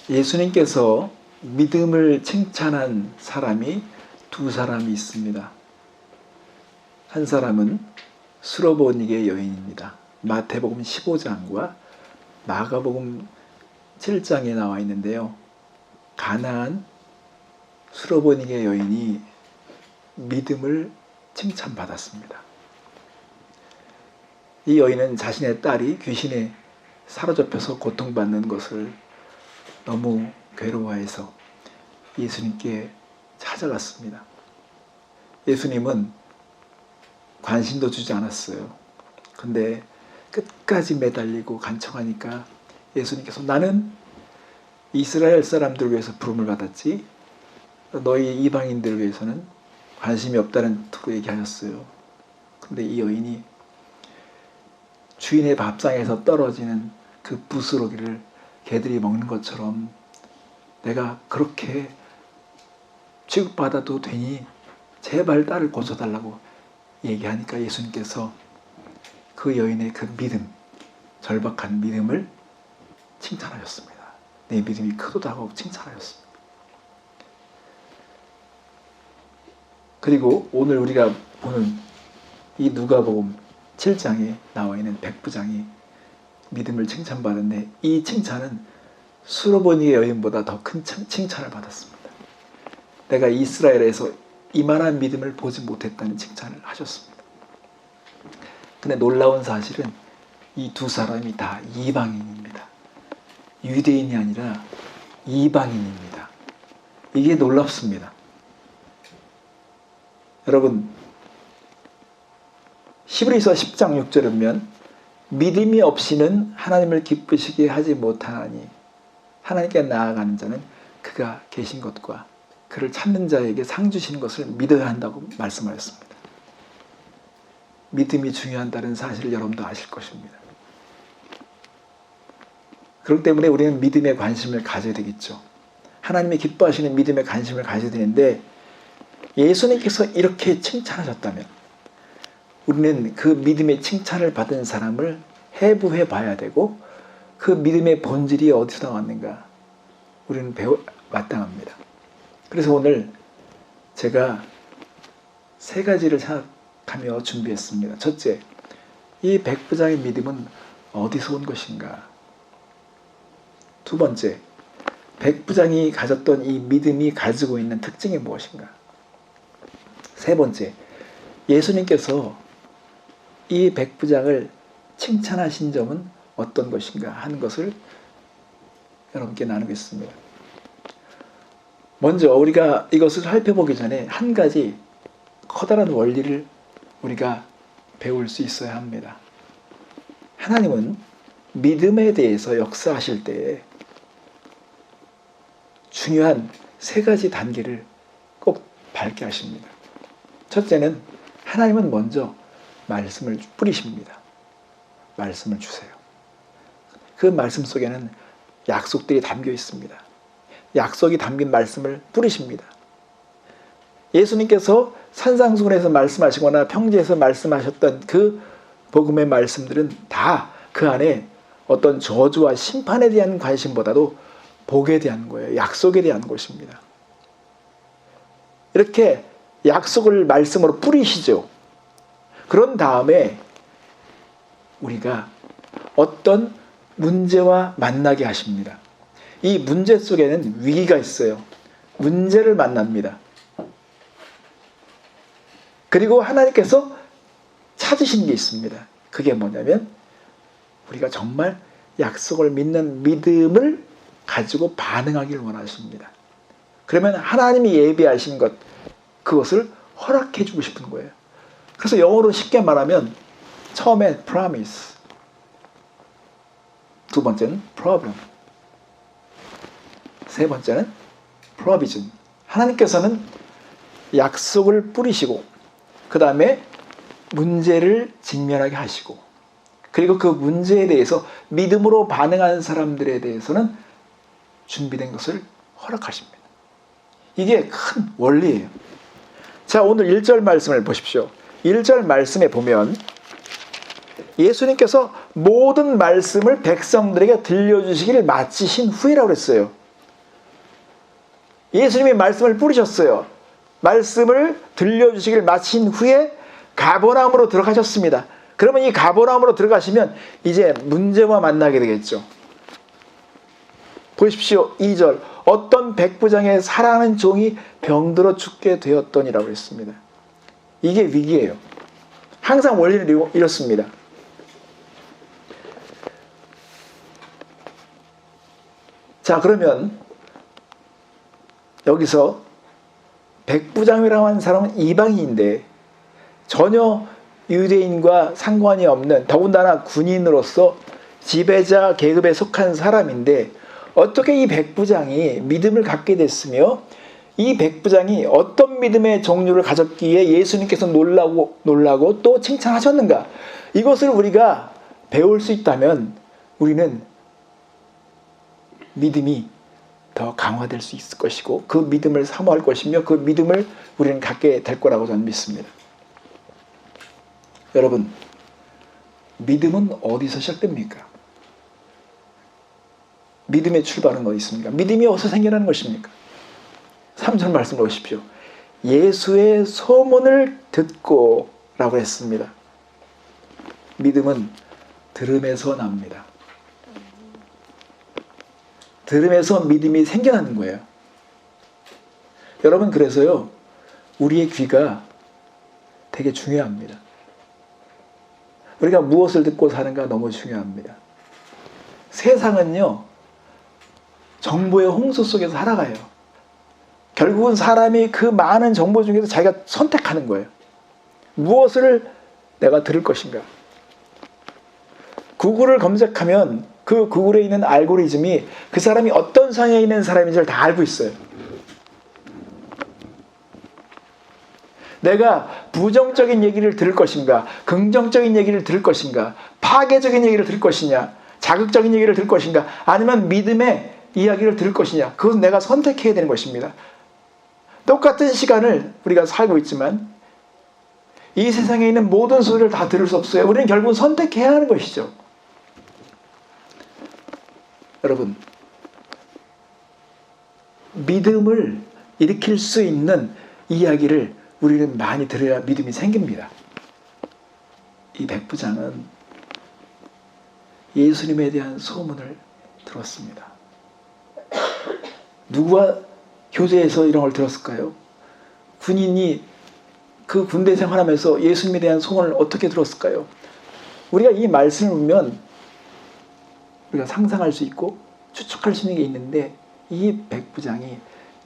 예수님께서 믿음을 칭찬한 사람이 두 사람이 있습니다. 한 사람은 수로보니게 여인입니다. 마태복음 15장과 마가복음 7장에 나와 있는데요. 가나안 수로보니게 여인이 믿음을 칭찬받았습니다. 이 여인은 자신의 딸이 귀신에 사로잡혀서 고통받는 것을 너무 괴로워해서 예수님께 찾아갔습니다. 예수님은 관심도 주지 않았어요. 근데 끝까지 매달리고 간청하니까 예수님께서 나는 이스라엘 사람들을 위해서 부름을 받았지 너희 이방인들을 위해서는 관심이 없다는 투로 얘기하셨어요. 근데 이 여인이 주인의 밥상에서 떨어지는 그 부스러기를 개들이 먹는 것처럼 내가 그렇게 취급받아도 되니 제발 딸을 고쳐달라고 얘기하니까 예수님께서 그 여인의 그 믿음, 절박한 믿음을 칭찬하셨습니다. 내 믿음이 크도다고 칭찬하셨습니다. 그리고 오늘 우리가 보는 이 누가복음 7장에 나와 있는 백부장이 믿음을 칭찬받았는데 이 칭찬은 수로보니의 여인보다 더 큰 칭찬을 받았습니다. 내가 이스라엘에서 이만한 믿음을 보지 못했다는 칭찬을 하셨습니다. 근데 놀라운 사실은 이 두 사람이 다 이방인입니다. 유대인이 아니라 이방인입니다. 이게 놀랍습니다. 여러분, 히브리서 10장 6절에 보면 믿음이 없이는 하나님을 기쁘시게 하지 못하나니 하나님께 나아가는 자는 그가 계신 것과 그를 찾는 자에게 상 주시는 것을 믿어야 한다고 말씀하셨습니다. 믿음이 중요하다는 사실을 여러분도 아실 것입니다. 그렇기 때문에 우리는 믿음에 관심을 가져야 되겠죠. 하나님이 기뻐하시는 믿음에 관심을 가져야 되는데 예수님께서 이렇게 칭찬하셨다면 우리는 그 믿음의 칭찬을 받은 사람을 해부해 봐야 되고 그 믿음의 본질이 어디서 나왔는가 우리는 배워 마땅합니다. 그래서 오늘 제가 세 가지를 생각하며 준비했습니다. 첫째, 이 백부장의 믿음은 어디서 온 것인가? 두 번째, 백부장이 가졌던 이 믿음이 가지고 있는 특징이 무엇인가? 세 번째, 예수님께서 이 백부장을 칭찬하신 점은 어떤 것인가 하는 것을 여러분께 나누겠습니다. 먼저 우리가 이것을 살펴보기 전에 한 가지 커다란 원리를 우리가 배울 수 있어야 합니다. 하나님은 믿음에 대해서 역사하실 때에 중요한 세 가지 단계를 꼭 밟게 하십니다. 첫째는 하나님은 먼저 말씀을 뿌리십니다. 말씀을 주세요. 그 말씀 속에는 약속들이 담겨 있습니다. 약속이 담긴 말씀을 뿌리십니다. 예수님께서 산상수훈에서 말씀하시거나 평지에서 말씀하셨던 그 복음의 말씀들은 다 그 안에 어떤 저주와 심판에 대한 관심보다도 복에 대한 거예요. 약속에 대한 것입니다. 이렇게 약속을 말씀으로 뿌리시죠. 그런 다음에 우리가 어떤 문제와 만나게 하십니다. 이 문제 속에는 위기가 있어요. 문제를 만납니다. 그리고 하나님께서 찾으신 게 있습니다. 그게 뭐냐면 우리가 정말 약속을 믿는 믿음을 가지고 반응하기를 원하십니다. 그러면 하나님이 예비하신 것, 그것을 허락해 주고 싶은 거예요. 그래서 영어로 쉽게 말하면 처음에 promise, 두 번째는 problem, 세 번째는 provision. 하나님께서는 약속을 뿌리시고 그 다음에 문제를 직면하게 하시고 그리고 그 문제에 대해서 믿음으로 반응하는 사람들에 대해서는 준비된 것을 허락하십니다. 이게 큰 원리예요. 자, 오늘 1절 말씀을 보십시오. 1절 말씀에 보면 예수님께서 모든 말씀을 백성들에게 들려주시기를 마치신 후이라고 했어요. 예수님이 말씀을 뿌리셨어요. 말씀을 들려주시길 마친 후에 가버나움으로 들어가셨습니다. 그러면 이 가버나움으로 들어가시면 이제 문제와 만나게 되겠죠. 보십시오. 2절. 어떤 백부장의 사랑하는 종이 병들어 죽게 되었더니라고 했습니다. 이게 위기예요. 항상 원리는 이렇습니다. 자, 그러면 여기서 백부장이라고 하는 사람은 이방인인데 전혀 유대인과 상관이 없는, 더군다나 군인으로서 지배자 계급에 속한 사람인데 어떻게 이 백부장이 믿음을 갖게 됐으며 이 백부장이 어떤 믿음의 종류를 가졌기에 예수님께서 놀라고 또 칭찬하셨는가? 이것을 우리가 배울 수 있다면 우리는 믿음이 더 강화될 수 있을 것이고 그 믿음을 사모할 것이며 그 믿음을 우리는 갖게 될 거라고 저는 믿습니다. 여러분, 믿음은 어디서 시작됩니까? 믿음의 출발은 어디 있습니까? 믿음이 어디서 생겨나는 것입니까? 3절 말씀을 보십시오. 예수의 소문을 듣고 라고 했습니다. 믿음은 들음에서 납니다. 들음에서 믿음이 생겨나는 거예요. 여러분, 그래서요, 우리의 귀가 되게 중요합니다. 우리가 무엇을 듣고 사는가 너무 중요합니다. 세상은요, 정보의 홍수 속에서 살아가요. 결국은 사람이 그 많은 정보 중에서 자기가 선택하는 거예요. 무엇을 내가 들을 것인가? 구글을 검색하면 그 구글에 있는 알고리즘이 그 사람이 어떤 상황에 있는 사람인지를 다 알고 있어요. 내가 부정적인 얘기를 들을 것인가, 긍정적인 얘기를 들을 것인가, 파괴적인 얘기를 들을 것이냐, 자극적인 얘기를 들을 것인가, 아니면 믿음의 이야기를 들을 것이냐, 그것은 내가 선택해야 되는 것입니다. 똑같은 시간을 우리가 살고 있지만 이 세상에 있는 모든 소리를 다 들을 수 없어요. 우리는 결국은 선택해야 하는 것이죠. 여러분, 믿음을 일으킬 수 있는 이야기를 우리는 많이 들어야 믿음이 생깁니다. 이 백부장은 예수님에 대한 소문을 들었습니다. 누구와 교제에서 이런 걸 들었을까요? 군인이 그 군대 생활하면서 예수님에 대한 소문을 어떻게 들었을까요? 우리가 이 말씀을 보면 우리가 상상할 수 있고 추측할 수 있는 게 있는데 이 백부장이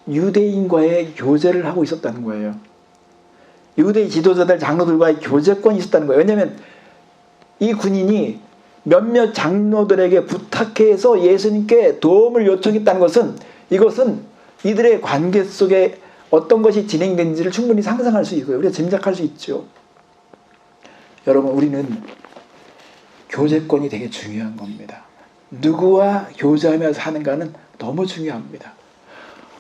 유대인과의 교제를 하고 있었다는 거예요. 유대 지도자들, 장로들과의 교제권이 있었다는 거예요. 왜냐하면 이 군인이 몇몇 장로들에게 부탁해서 예수님께 도움을 요청했다는 것은 이것은 이들의 관계 속에 어떤 것이 진행된지를 충분히 상상할 수 있고요. 우리가 짐작할 수 있죠. 여러분, 우리는 교제권이 되게 중요한 겁니다. 누구와 교제하며 사는가는 너무 중요합니다.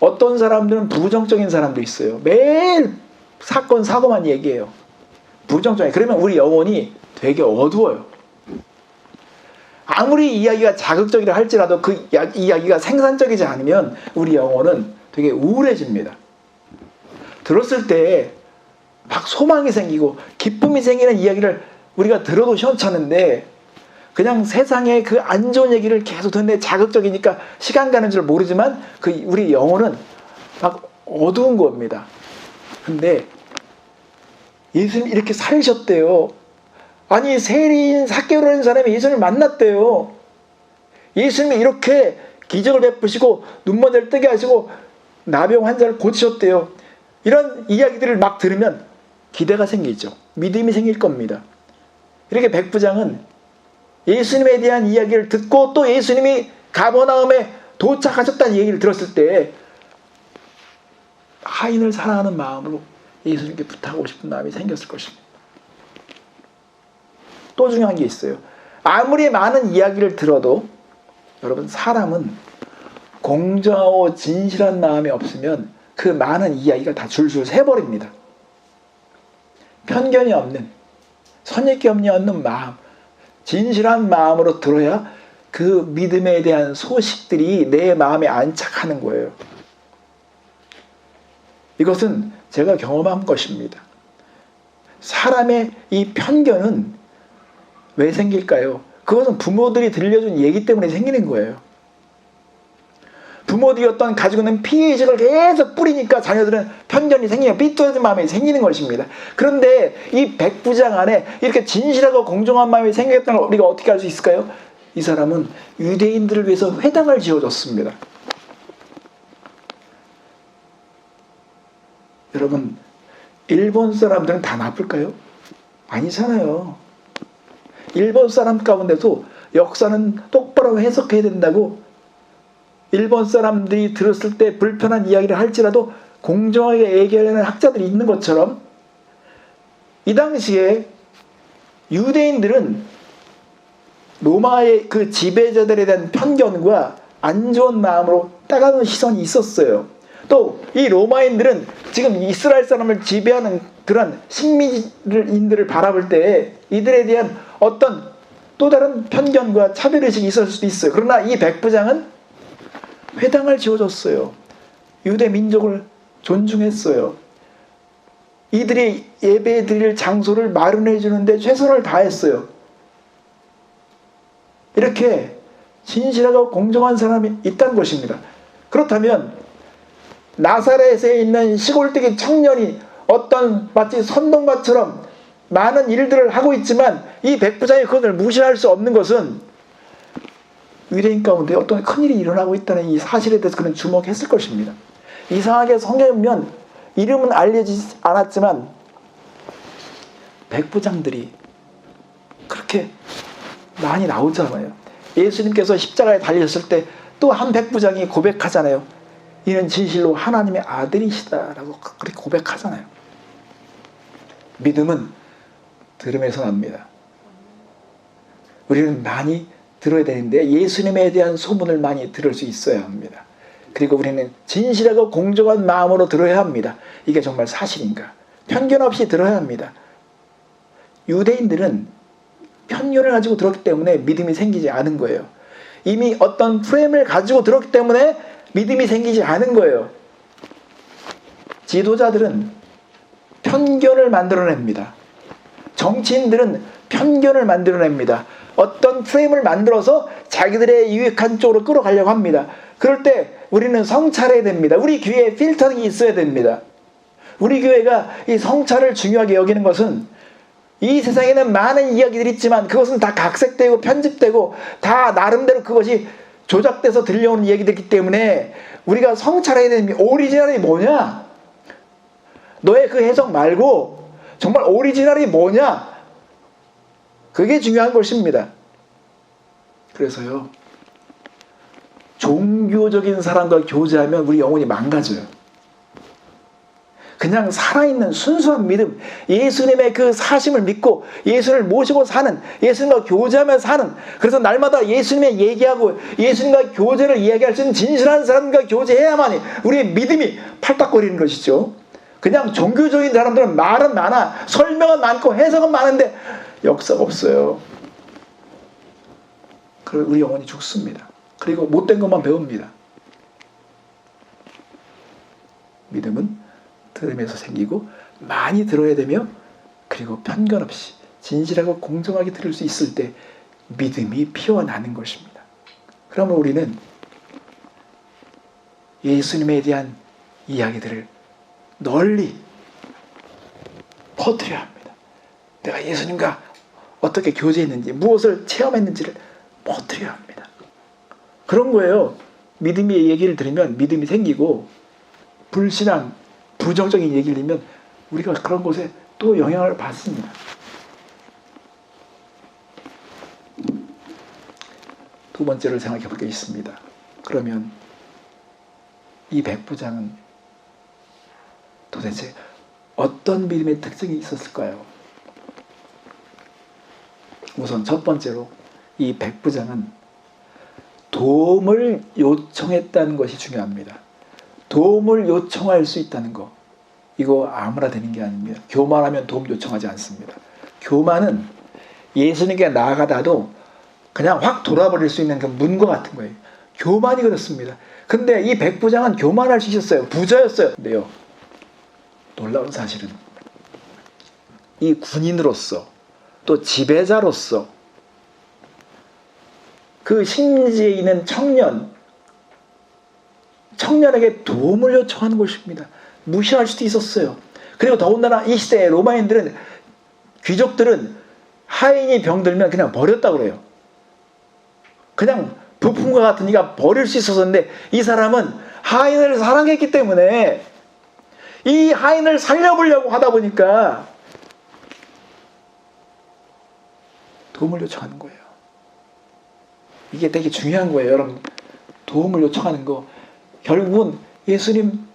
어떤 사람들은 부정적인 사람도 있어요. 매일 사건, 사고만 얘기해요. 부정적인. 그러면 우리 영혼이 되게 어두워요. 아무리 이야기가 자극적이라 할지라도 그 이야기가 생산적이지 않으면 우리 영혼은 되게 우울해집니다. 들었을 때 막 소망이 생기고 기쁨이 생기는 이야기를 우리가 들어도 시원찮은데 그냥 세상의 그 안 좋은 얘기를 계속 듣는데 자극적이니까 시간 가는 줄 모르지만 그 우리 영혼은 막 어두운 겁니다. 근데 예수님 이렇게 살으셨대요. 아니, 세리인 삭개오라는 사람이 예수님을 만났대요. 예수님이 이렇게 기적을 베푸시고 눈먼지를 뜨게 하시고 나병 환자를 고치셨대요. 이런 이야기들을 막 들으면 기대가 생기죠. 믿음이 생길 겁니다. 이렇게 백부장은 예수님에 대한 이야기를 듣고 또 예수님이 가버나움에 도착하셨다는 얘기를 들었을 때 하인을 사랑하는 마음으로 예수님께 부탁하고 싶은 마음이 생겼을 것입니다. 또 중요한 게 있어요. 아무리 많은 이야기를 들어도 여러분, 사람은 공정하고 진실한 마음이 없으면 그 많은 이야기가 다 줄줄 새버립니다. 편견이 없는, 선입견이 없는 마음, 진실한 마음으로 들어야 그 믿음에 대한 소식들이 내 마음에 안착하는 거예요. 이것은 제가 경험한 것입니다. 사람의 이 편견은 왜 생길까요? 그것은 부모들이 들려준 얘기 때문에 생기는 거예요. 부모들이 어떤 가지고 있는 피해의식을 계속 뿌리니까 자녀들은 편견이 생기고 삐뚤어진 마음이 생기는 것입니다. 그런데 이 백부장 안에 이렇게 진실하고 공정한 마음이 생겼다는 걸 우리가 어떻게 알 수 있을까요? 이 사람은 유대인들을 위해서 회당을 지어줬습니다. 여러분, 일본 사람들은 다 나쁠까요? 아니잖아요. 일본 사람 가운데도 역사는 똑바로 해석해야 된다고 일본 사람들이 들었을 때 불편한 이야기를 할지라도 공정하게 얘기하려는 학자들이 있는 것처럼 이 당시에 유대인들은 로마의 그 지배자들에 대한 편견과 안 좋은 마음으로 따가운 시선이 있었어요. 또 이 로마인들은 지금 이스라엘 사람을 지배하는 그런 식민지인들을 바라볼 때 이들에 대한 어떤 또 다른 편견과 차별의식이 있을 수도 있어요. 그러나 이 백부장은 회당을 지어줬어요. 유대 민족을 존중했어요. 이들이 예배 드릴 장소를 마련해 주는데 최선을 다했어요. 이렇게 진실하고 공정한 사람이 있다는 것입니다. 그렇다면 나사렛에 있는 시골뜨기 청년이 어떤 마치 선동가처럼 많은 일들을 하고 있지만 이 백부장이 그것을 무시할 수 없는 것은 유대인 가운데 어떤 큰일이 일어나고 있다는 이 사실에 대해서 그는 주목했을 것입니다. 이상하게 성경에 보면 이름은 알려지지 않았지만 백부장들이 그렇게 많이 나오잖아요. 예수님께서 십자가에 달리셨을 때 또 한 백부장이 고백하잖아요. 이는 진실로 하나님의 아들이시다라고 그렇게 고백하잖아요. 믿음은 들음에서 납니다. 우리는 많이 들어야 되는데 예수님에 대한 소문을 많이 들을 수 있어야 합니다. 그리고 우리는 진실하고 공정한 마음으로 들어야 합니다. 이게 정말 사실인가? 편견 없이 들어야 합니다. 유대인들은 편견을 가지고 들었기 때문에 믿음이 생기지 않은 거예요. 이미 어떤 프레임을 가지고 들었기 때문에 믿음이 생기지 않은 거예요. 지도자들은 편견을 만들어냅니다. 정치인들은 편견을 만들어냅니다. 어떤 프레임을 만들어서 자기들의 유익한 쪽으로 끌어가려고 합니다. 그럴 때 우리는 성찰해야 됩니다. 우리 교회에 필터링이 있어야 됩니다. 우리 교회가 이 성찰을 중요하게 여기는 것은 이 세상에는 많은 이야기들이 있지만 그것은 다 각색되고 편집되고 다 나름대로 그것이 조작돼서 들려오는 얘기들이기 때문에 우리가 성찰해야 되는 오리지널이 뭐냐? 너의 그 해석 말고 정말 오리지널이 뭐냐? 그게 중요한 것입니다. 그래서요, 종교적인 사람과 교제하면 우리 영혼이 망가져요. 그냥 살아있는 순수한 믿음, 예수님의 그 사심을 믿고 예수님을 모시고 사는, 예수님과 교제하며 사는, 그래서 날마다 예수님의 얘기하고 예수님과 교제를 이야기할 수 있는 진실한 사람과 교제해야만이 우리의 믿음이 팔딱거리는 것이죠. 그냥 종교적인 사람들은 말은 많아, 설명은 많고 해석은 많은데 역사가 없어요. 그리고 우리 영혼이 죽습니다. 그리고 못된 것만 배웁니다. 믿음은 들음에서 생기고 많이 들어야 되며 그리고 편견 없이 진실하고 공정하게 들을 수 있을 때 믿음이 피어나는 것입니다. 그러면 우리는 예수님에 대한 이야기들을 널리 퍼뜨려야 합니다. 내가 예수님과 어떻게 교제했는지 무엇을 체험했는지를 퍼뜨려야 합니다. 그런 거예요. 믿음의 얘기를 들으면 믿음이 생기고 불신앙 부정적인 얘기를 들으면 우리가 그런 곳에 또 영향을 받습니다. 두 번째를 생각해 볼 게 있습니다. 그러면 이 백부장은 도대체 어떤 믿음의 특징이 있었을까요? 우선 첫 번째로 이 백부장은 도움을 요청했다는 것이 중요합니다. 도움을 요청할 수 있다는 거, 이거 아무나 되는 게 아닙니다. 교만하면 도움 요청하지 않습니다. 교만은 예수님께 나아가다도 그냥 확 돌아버릴 수 있는 그 문과 같은 거예요. 교만이 그렇습니다. 근데 이 백부장은 교만할 수 있었어요. 부자였어요. 근데요, 놀라운 사실은 이 군인으로서 또 지배자로서 그 식민지에 있는 청년에게 도움을 요청하는 것입니다. 무시할 수도 있었어요. 그리고 더군다나 이 시대의 로마인들은, 귀족들은 하인이 병들면 그냥 버렸다고 그래요. 그냥 부품과 같은 이가 버릴 수 있었는데, 이 사람은 하인을 사랑했기 때문에 이 하인을 살려보려고 하다 보니까 도움을 요청하는 거예요. 이게 되게 중요한 거예요, 여러분. 도움을 요청하는 거. 결국은 예수님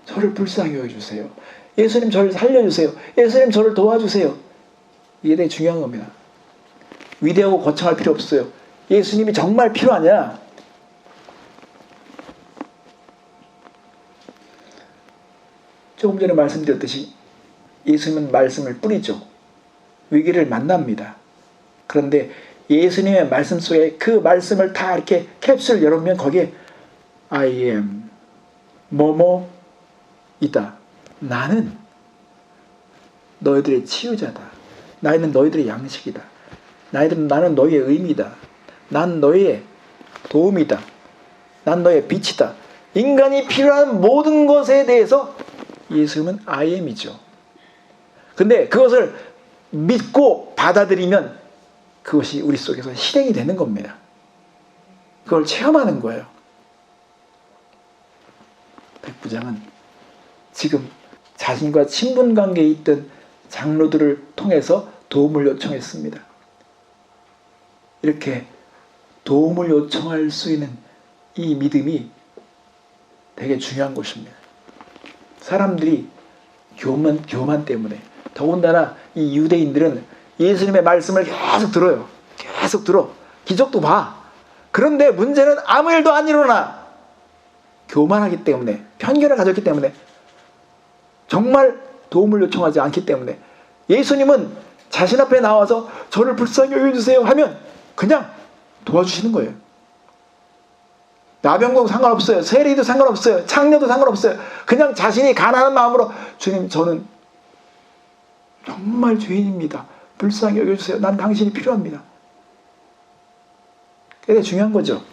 저를 불쌍히 여겨주세요. 예수님 저를 살려주세요. 예수님 저를 도와주세요. 이게 되게 중요한 겁니다. 위대하고 거창할 필요 없어요. 예수님이 정말 필요하냐? 조금 전에 말씀드렸듯이 예수님은 말씀을 뿌리죠. 위기를 만납니다. 그런데 예수님의 말씀 속에 그 말씀을 다 이렇게 캡슐 열어보면 거기에 I am 뭐뭐이다. 나는 너희들의 치유자다. 나는 너희들의 양식이다. 나는 너희의 의미다. 난 너희의 도움이다. 난 너희의 빛이다. 인간이 필요한 모든 것에 대해서 예수님은 I am이죠. 근데 그것을 믿고 받아들이면 그것이 우리 속에서 실행이 되는 겁니다. 그걸 체험하는 거예요. 백부장은 지금 자신과 친분관계에 있던 장로들을 통해서 도움을 요청했습니다. 이렇게 도움을 요청할 수 있는 이 믿음이 되게 중요한 것입니다. 사람들이 교만 때문에, 더군다나 이 유대인들은 예수님의 말씀을 계속 들어요. 계속 들어. 기적도 봐. 그런데 문제는 아무 일도 안 일어나. 교만하기 때문에, 편견을 가졌기 때문에, 정말 도움을 요청하지 않기 때문에. 예수님은 자신 앞에 나와서 저를 불쌍히 여겨주세요 하면 그냥 도와주시는 거예요. 나병도 상관없어요. 세리도 상관없어요. 창녀도 상관없어요. 그냥 자신이 가난한 마음으로 주님, 저는 정말 죄인입니다. 불쌍히 여겨주세요. 난 당신이 필요합니다. 그게 중요한 거죠.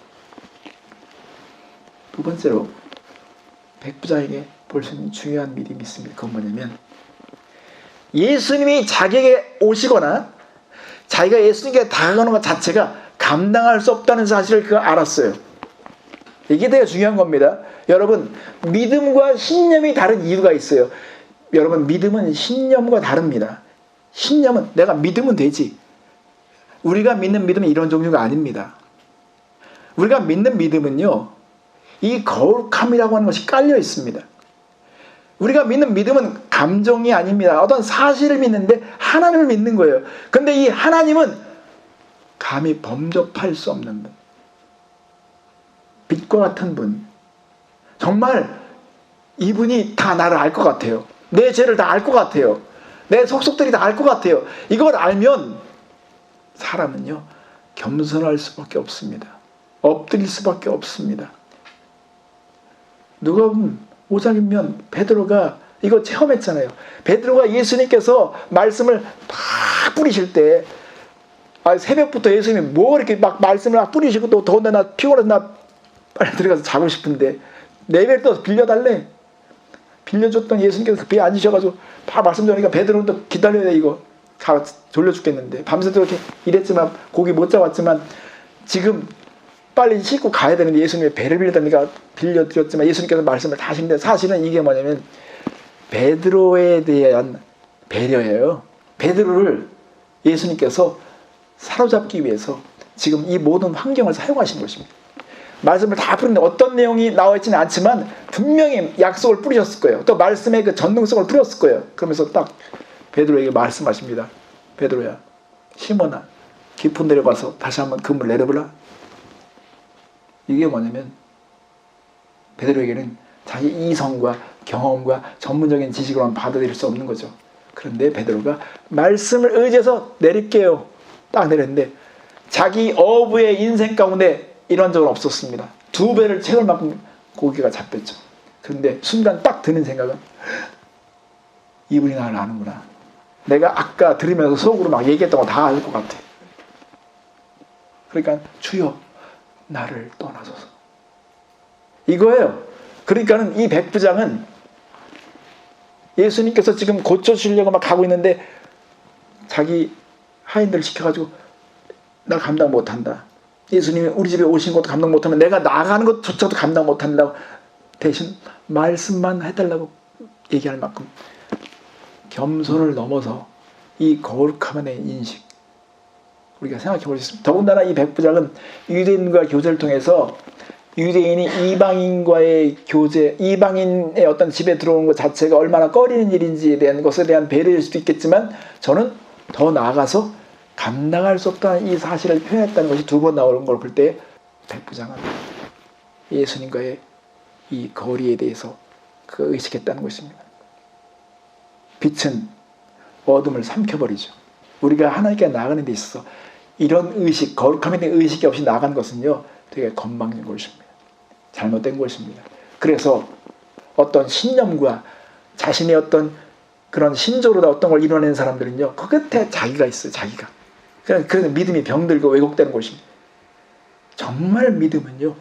두 번째로 백부장에게 볼 수 있는 중요한 믿음이 있습니다. 그건 뭐냐면 예수님이 자기에게 오시거나 자기가 예수님께 다가가는 것 자체가 감당할 수 없다는 사실을 그가 알았어요. 이게 되게 중요한 겁니다. 여러분, 믿음과 신념이 다른 이유가 있어요. 여러분, 믿음은 신념과 다릅니다. 신념은 내가 믿으면 되지. 우리가 믿는 믿음은 이런 종류가 아닙니다. 우리가 믿는 믿음은요, 이 거룩함이라고 하는 것이 깔려 있습니다. 우리가 믿는 믿음은 감정이 아닙니다. 어떤 사실을 믿는데 하나님을 믿는 거예요. 근데 이 하나님은 감히 범접할 수 없는 분, 빛과 같은 분, 정말 이분이 다 나를 알 것 같아요. 내 죄를 다 알 것 같아요. 내 속속들이 다 알 것 같아요. 이걸 알면 사람은요, 겸손할 수밖에 없습니다. 엎드릴 수밖에 없습니다. 누가 보면 5장이면 베드로가 이거 체험했잖아요. 베드로가 예수님께서 말씀을 막 뿌리실 때, 새벽부터 예수님이 뭐 이렇게 막 말씀을 막 뿌리시고, 또 더군다나 나 피곤해서 나 빨리 들어가서 자고 싶은데 내 배를 또 빌려달래. 빌려줬던 예수님께서 그 배에 앉으셔가지고 다 말씀 전하니까 베드로는 또 기다려야 돼. 이거 다 졸려 죽겠는데 밤새도록 이렇게 일했지만 고기 못 잡았지만 지금 빨리 씻고 가야 되는데 예수님의 배를 빌려달라니까 빌려드렸지만 예수님께서 말씀을 다 하시는데, 사실은 이게 뭐냐면 베드로에 대한 배려예요. 베드로를 예수님께서 사로잡기 위해서 지금 이 모든 환경을 사용하신 것입니다. 말씀을 다 뿌리는데 어떤 내용이 나와 있지는 않지만 분명히 약속을 뿌리셨을 거예요. 또 말씀의 그 전능성을 뿌렸을 거예요. 그러면서 딱 베드로에게 말씀하십니다. 베드로야, 시몬아, 깊은 데로 가서 다시 한번 그물 내려보라. 이게 뭐냐면 베드로에게는 자기 이성과 경험과 전문적인 지식으로만 받아들일 수 없는 거죠. 그런데 베드로가 말씀을 의지해서 내릴게요. 딱 내렸는데 자기 어부의 인생 가운데 이런 적은 없었습니다. 2배를 채울 만큼 고기가 잡혔죠. 그런데 순간 딱 드는 생각은 이분이 나를 아는구나. 내가 아까 들으면서 속으로 막 얘기했던 거 다 알 것 같아. 그러니까 주여 나를 떠나소서. 이거예요. 그러니까는 이 백부장은 예수님께서 지금 고쳐주려고 막 가고 있는데 자기 하인들을 시켜가지고 나 감당 못한다. 예수님이 우리 집에 오신 것도 감당 못하면 내가 나가는 것조차도 감당 못한다고 대신 말씀만 해달라고 얘기할 만큼 겸손을 넘어서 이 거룩함의 인식 우리가 생각해 볼 수 있습니다. 더군다나 이 백부장은 유대인과 교제를 통해서 유대인이 이방인과의 교제, 이방인의 어떤 집에 들어오는 것 자체가 얼마나 꺼리는 일인지에 대한 것에 대한 배려일 수도 있겠지만 저는 더 나아가서 감당할 수 없다는 이 사실을 표현했다는 것이 두 번 나오는 걸 볼 때 백부장은 예수님과의 이 거리에 대해서 그 의식했다는 것입니다. 빛은 어둠을 삼켜버리죠. 우리가 하나님께 나아가는 데 있어서 이런 의식, 거룩함에 대한 의식이 없이 나간 것은요 되게 건방진 것입니다. 잘못된 것입니다. 그래서 어떤 신념과 자신의 어떤 그런 신조로다 어떤 걸 이뤄낸 사람들은요 그 끝에 자기가 있어요. 자기가. 그래서 믿음이 병들고 왜곡되는 것입니다. 정말 믿음은요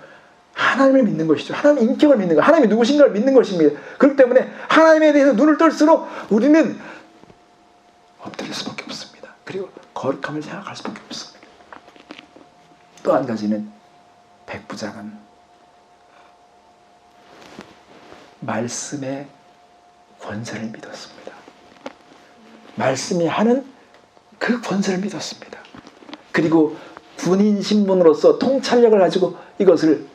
하나님을 믿는 것이죠. 하나님의 인격을 믿는 것, 하나님이 누구신가를 믿는 것입니다. 그렇기 때문에 하나님에 대해서 눈을 뜰수록 우리는 엎드릴 수밖에 없습니다. 그리고 거룩함을 생각할 수밖에 없습니다. 또 한 가지는 백부장은 말씀의 권세를 믿었습니다. 말씀이 하는 그 권세를 믿었습니다. 그리고 군인 신분으로서 통찰력을 가지고 이것을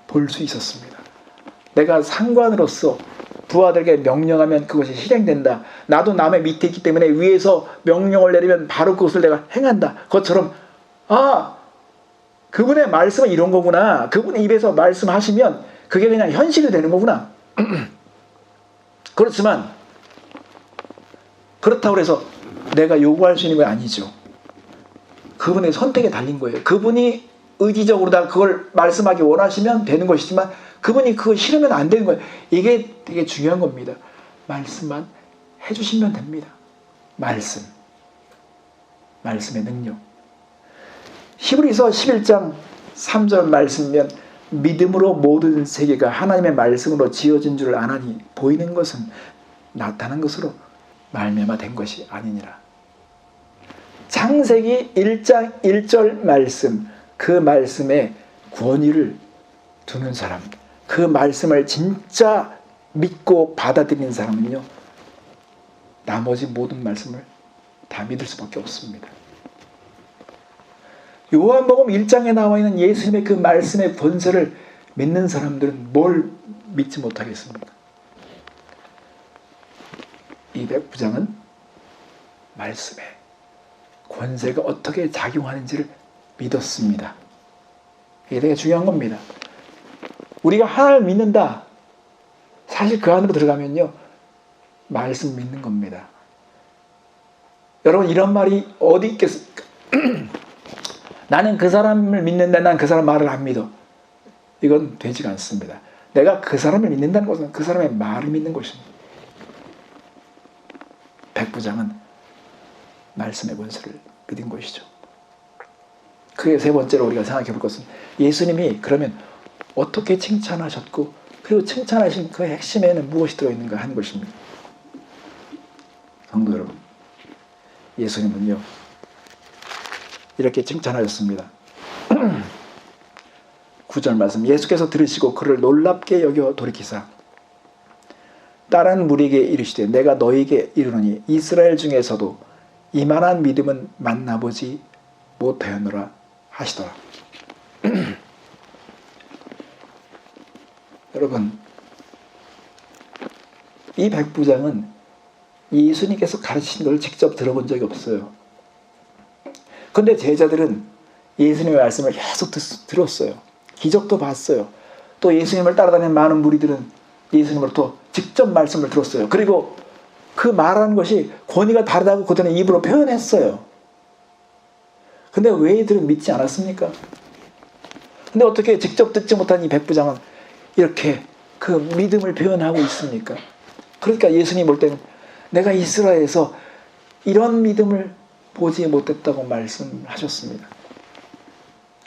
볼 수 있었습니다. 내가 상관으로서 부하들에게 명령하면 그것이 실행된다. 나도 남의 밑에 있기 때문에 위에서 명령을 내리면 바로 그것을 내가 행한다. 그것처럼 그분의 말씀은 이런 거구나. 그분의 입에서 말씀하시면 그게 그냥 현실이 되는 거구나. 그렇지만 그렇다고 해서 내가 요구할 수 있는 건 아니죠. 그분의 선택에 달린 거예요. 그분이 의지적으로 다 그걸 말씀하기 원하시면 되는 것이지만 그분이 그거 싫으면 안 되는 거예요. 이게 되게 중요한 겁니다. 말씀만 해주시면 됩니다. 말씀의 능력. 히브리서 11장 3절 말씀이면 믿음으로 모든 세계가 하나님의 말씀으로 지어진 줄 아나니 보이는 것은 나타난 것으로 말미암아 된 것이 아니니라. 창세기 1장 1절 말씀, 그 말씀에 권위를 두는 사람, 그 말씀을 진짜 믿고 받아들이는 사람은요 나머지 모든 말씀을 다 믿을 수밖에 없습니다. 요한복음 1장에 나와 있는 예수님의 그 말씀의 권세를 믿는 사람들은 뭘 믿지 못하겠습니까? 이 백부장은 말씀의 권세가 어떻게 작용하는지를 믿었습니다. 이게 되게 중요한 겁니다. 우리가 하나님을 믿는다. 사실 그 안으로 들어가면요 말씀 믿는 겁니다. 여러분 이런 말이 어디 있겠습니까? 나는 그 사람을 믿는다. 난 그 사람 말을 안 믿어. 이건 되지가 않습니다. 내가 그 사람을 믿는다는 것은 그 사람의 말을 믿는 것입니다. 백부장은 말씀의 권세를 믿은 것이죠. 그게 세 번째로 우리가 생각해 볼 것은 예수님이 그러면 어떻게 칭찬하셨고 그리고 칭찬하신 그 핵심에는 무엇이 들어있는가 하는 것입니다. 성도 여러분, 예수님은요 이렇게 칭찬하셨습니다. 9절 말씀, 예수께서 들으시고 그를 놀랍게 여겨 돌이키사 다른 무리에게 이르시되 내가 너희에게 이르노니 이스라엘 중에서도 이만한 믿음은 만나보지 못하였노라 하시더라. 여러분, 이 백부장은 예수님께서 가르치신 걸 직접 들어본 적이 없어요. 그런데 제자들은 예수님의 말씀을 계속 들었어요. 기적도 봤어요. 또 예수님을 따라다니는 많은 무리들은 예수님으로부터 직접 말씀을 들었어요. 그리고 그 말하는 것이 권위가 다르다고 그들은 입으로 표현했어요. 근데 왜 이들은 믿지 않았습니까? 근데 어떻게 직접 듣지 못한 이 백부장은 이렇게 그 믿음을 표현하고 있습니까? 그러니까 예수님 볼 때는 내가 이스라엘에서 이런 믿음을 보지 못했다고 말씀하셨습니다.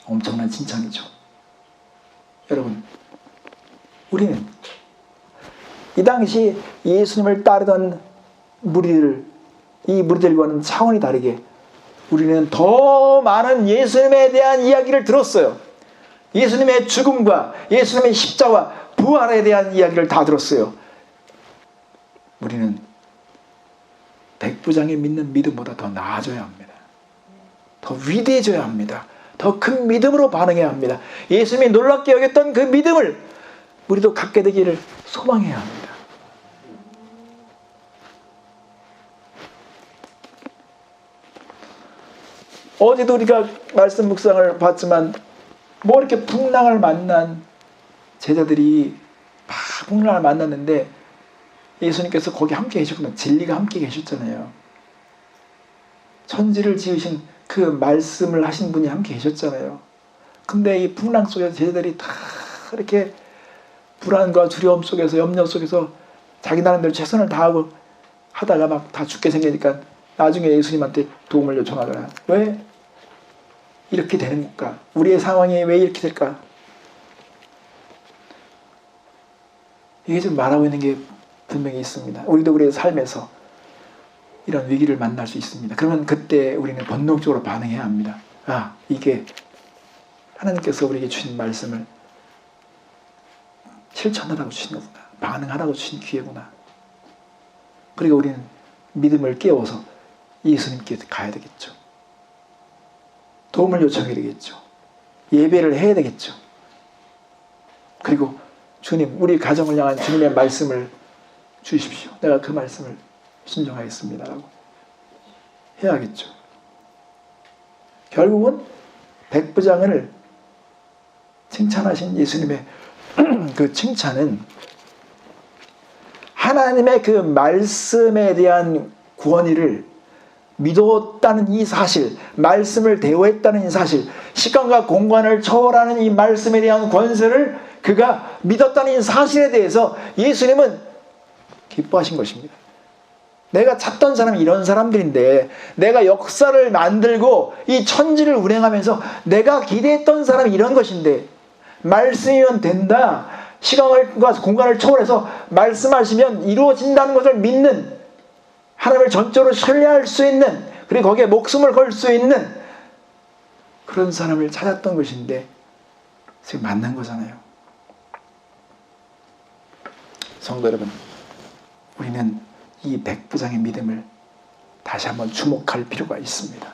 엄청난 칭찬이죠. 여러분, 우리는 이 당시 예수님을 따르던 이 무리들과는 차원이 다르게 우리는 더 많은 예수님에 대한 이야기를 들었어요. 예수님의 죽음과 예수님의 십자와 부활에 대한 이야기를 다 들었어요. 우리는 백부장이 믿는 믿음보다 더 나아져야 합니다. 더 위대해져야 합니다. 더 큰 믿음으로 반응해야 합니다. 예수님이 놀랍게 여겼던 그 믿음을 우리도 갖게 되기를 소망해야 합니다. 어제도 우리가 말씀 묵상을 봤지만 뭐 이렇게 풍랑을 만난 제자들이 막 풍랑을 만났는데 예수님께서 거기 함께 계셨구나. 진리가 함께 계셨잖아요. 천지를 지으신 그 말씀을 하신 분이 함께 계셨잖아요. 근데 이 풍랑 속에서 제자들이 다 이렇게 불안과 두려움 속에서 염려 속에서 자기 나름대로 최선을 다하고 하다가 막 다 죽게 생기니까 나중에 예수님한테 도움을 요청하더라. 왜 이렇게 되는가? 우리의 상황이 왜 이렇게 될까? 이게 지금 말하고 있는 게 분명히 있습니다. 우리도 우리의 삶에서 이런 위기를 만날 수 있습니다. 그러면 그때 우리는 본능적으로 반응해야 합니다. 아, 이게 하나님께서 우리에게 주신 말씀을 실천하라고 주신 거구나. 반응하라고 주신 기회구나. 그리고 우리는 믿음을 깨워서 예수님께 가야 되겠죠. 도움을 요청해야 되겠죠. 예배를 해야 되겠죠. 그리고 주님, 우리 가정을 향한 주님의 말씀을 주십시오. 내가 그 말씀을 순종하겠습니다. 라고 해야겠죠. 결국은 백부장을 칭찬하신 예수님의 그 칭찬은 하나님의 그 말씀에 대한 권위를 믿었다는 이 사실, 말씀을 대오했다는 이 사실, 시간과 공간을 초월하는 이 말씀에 대한 권세를 그가 믿었다는 이 사실에 대해서 예수님은 기뻐하신 것입니다. 내가 찾던 사람이 이런 사람들인데, 내가 역사를 만들고 이 천지를 운행하면서 내가 기대했던 사람이 이런 것인데, 말씀이면 된다, 시간과 공간을 초월해서 말씀하시면 이루어진다는 것을 믿는, 하나님을 전적으로 신뢰할 수 있는, 그리고 거기에 목숨을 걸 수 있는 그런 사람을 찾았던 것인데 지금 만난 거잖아요. 성도 여러분, 우리는 이 백부장의 믿음을 다시 한번 주목할 필요가 있습니다.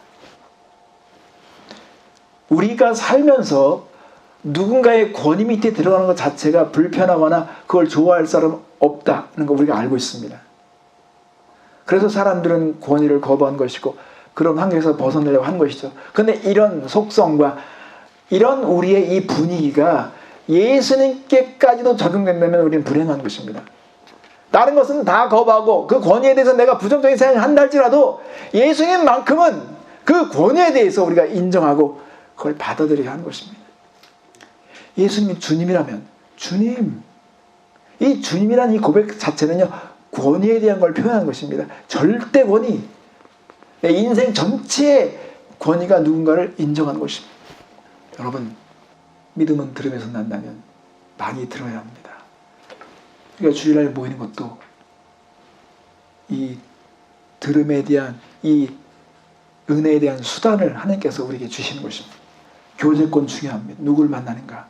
우리가 살면서 누군가의 권위 밑에 들어가는 것 자체가 불편하거나 그걸 좋아할 사람 없다는 거 우리가 알고 있습니다. 그래서 사람들은 권위를 거부한 것이고 그런 환경에서 벗어나려고 한 것이죠. 그런데 이런 속성과 이런 우리의 이 분위기가 예수님께까지도 적용된다면 우리는 불행한 것입니다. 다른 것은 다 거부하고 그 권위에 대해서 내가 부정적인 생각을 한다 할지라도 예수님만큼은 그 권위에 대해서 우리가 인정하고 그걸 받아들여야 하는 것입니다. 예수님이 주님이라면 주님, 이 주님이라는 이 고백 자체는요, 권위에 대한 걸 표현하는 것입니다. 절대 권위, 내 인생 전체의 권위가 누군가를 인정하는 것입니다. 여러분, 믿음은 들음에서 난다면 많이 들어야 합니다. 우리가 주일날 모이는 것도 이 들음에 대한, 이 은혜에 대한 수단을 하나님께서 우리에게 주시는 것입니다. 교제권 중요합니다. 누구를 만나는가,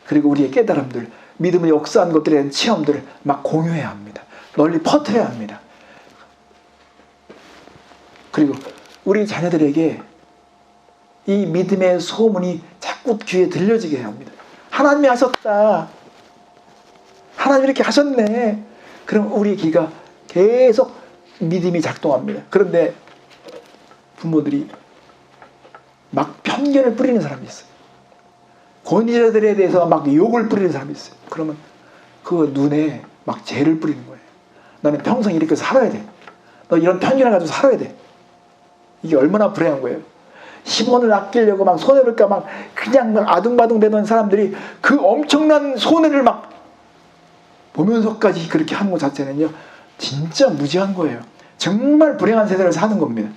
그리고 우리의 깨달음들, 믿음의 역사한 것들에 대한 체험들을 막 공유해야 합니다. 널리 퍼뜨려야 합니다. 그리고 우리 자녀들에게 이 믿음의 소문이 자꾸 귀에 들려지게 해야 합니다. 하나님이 하셨다, 하나님이 이렇게 하셨네. 그럼 우리 귀가 계속 믿음이 작동합니다. 그런데 부모들이 막 편견을 뿌리는 사람이 있어요. 권위자들에 대해서 막 욕을 뿌리는 사람이 있어요. 그러면 그 눈에 막 죄를 뿌리는 거예요. 너는 평생 이렇게 살아야 돼. 너 이런 편견을 가지고 살아야 돼. 이게 얼마나 불행한 거예요. 10원을 아끼려고 막 손해볼까 막 그냥 막 아둥바둥 되던 사람들이 그 엄청난 손해를 막 보면서까지 그렇게 하는 것 자체는요, 진짜 무지한 거예요. 정말 불행한 세대를 사는 겁니다.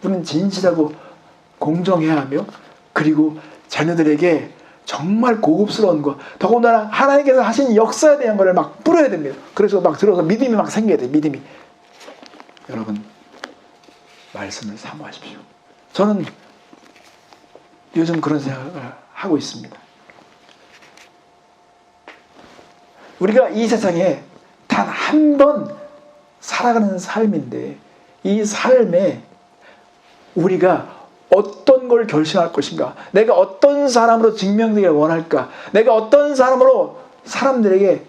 우리는 진실하고 공정해야 하며, 그리고 자녀들에게 정말 고급스러운 거, 더군다나 하나님께서 하신 역사에 대한 것을 막 뿌려야 됩니다. 그래서 막 들어서 믿음이 막 생겨야 돼요. 믿음이. 여러분, 말씀을 사모하십시오. 저는 요즘 그런 생각을 하고 있습니다. 우리가 이 세상에 단 한 번 살아가는 삶인데, 이 삶에 우리가 어떤 걸 결심할 것인가, 내가 어떤 사람으로 증명되기를 원할까, 내가 어떤 사람으로 사람들에게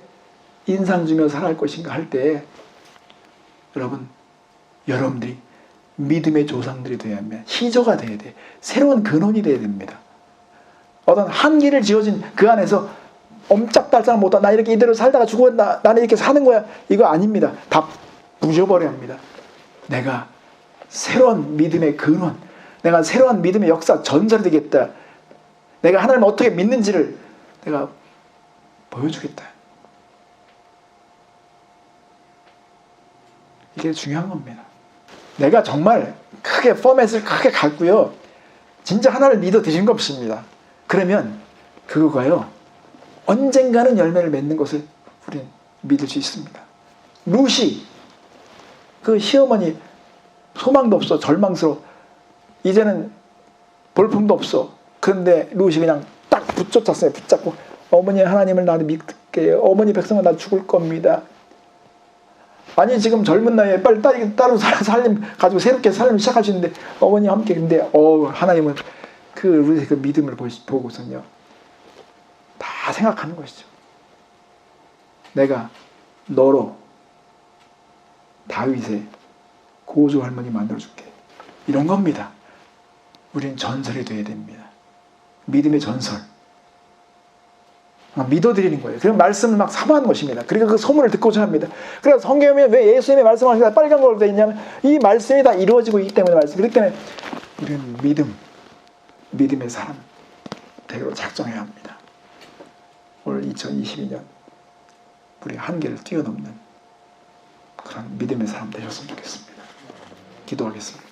인상 주며 살아갈 것인가 할 때, 여러분들이 믿음의 조상들이 되어야 합니다. 희조가 되어야 돼. 새로운 근원이 되어야 됩니다. 어떤 한계를 지어진 그 안에서 엄짝달싹 못한, 나 이렇게 이대로 살다가 죽어, 나는 이렇게 사는 거야, 이거 아닙니다. 다 부셔버려야 합니다. 내가 새로운 믿음의 근원, 내가 새로운 믿음의 역사, 전설이 되겠다. 내가 하나님을 어떻게 믿는지를 내가 보여주겠다. 이게 중요한 겁니다. 내가 정말 크게 포맷을 크게 갖고요, 진짜 하나를 믿어 드신 거 없습니다. 그러면 그거가요, 언젠가는 열매를 맺는 것을 우리는 믿을 수 있습니다. 루시, 그 시어머니, 소망도 없어, 절망스러워, 이제는 볼품도 없어. 그런데 루시 그냥 딱 붙잡았어요. 붙잡고, 어머니, 하나님을 나를 믿게, 어머니 백성은 나 죽을 겁니다. 아니, 지금 젊은 나이에 빨리 따로 살림 가지고 새롭게 삶을 시작할 수 있는데, 어머니와 함께. 근데 하나님은 그 루시의 그 믿음을 보고서는요, 다 생각하는 것이죠. 내가 너로 다윗의 고조 할머니 만들어줄게. 이런 겁니다. 우리는 전설이 되어야 됩니다. 믿음의 전설. 믿어드리는 거예요. 그럼 말씀을 막 사모하는 것입니다. 그리고 그 소문을 듣고자 합니다. 그래서 성경에 왜 예수님의 말씀하시다 빨간 걸로 되어 있냐면, 이 말씀이 다 이루어지고 있기 때문에 그렇기 때문에 우리는 믿음의 사람 되기로 작정해야 합니다. 오늘 2022년 우리 한계를 뛰어넘는 그런 믿음의 사람 되셨으면 좋겠습니다. 기도하겠습니다.